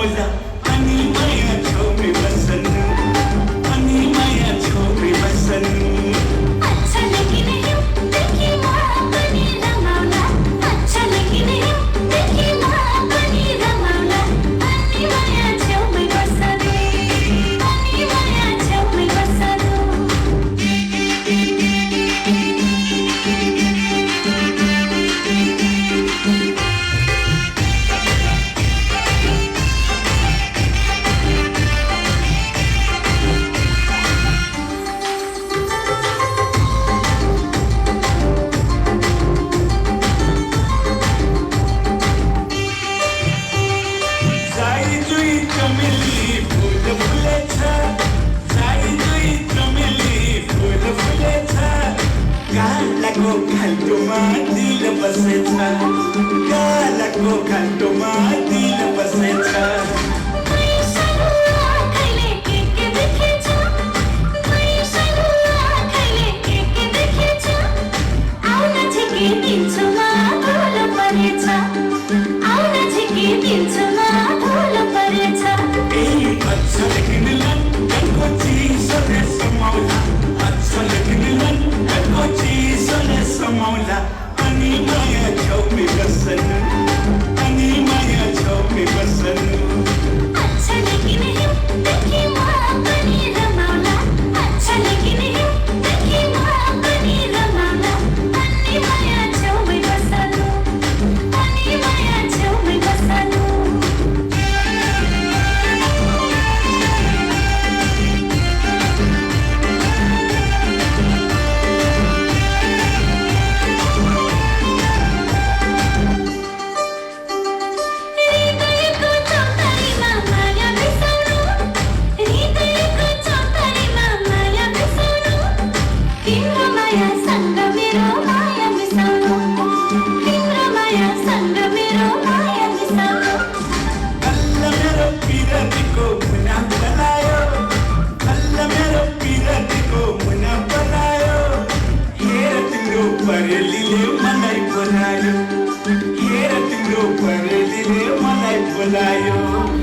समाउला अनि माया छेउमै बस्छन् अनि माया छेउमै बस्छन् अच्छा लेकिन यो देखि म पनि रमाउला अच्छा लेकिन यो देखि म पनि रमाउला अनि माया छेउमै बस्छन् अनि माया छेउमै बस्छन् Galako kantoma dil basecha Galako kantoma dil basecha अच्छा लेकिन लंदनको चिसोले समाउला अच्छा लेकिन लंदनको चिसोले समाउला अनि माया छेउमै बस्छन् अनि माया छेउमै बस्छन् अच्छा लेकिन यो देखि म पनि रमाउला अच्छा लेकिन यो देखि म पनि रमाउला अनि माया छेउमै बस्छन् अनि माया छेउमै बस्छन् परेलीले मलाई बोलायो हेर तिम्रो परेलीले मलाई बोलायो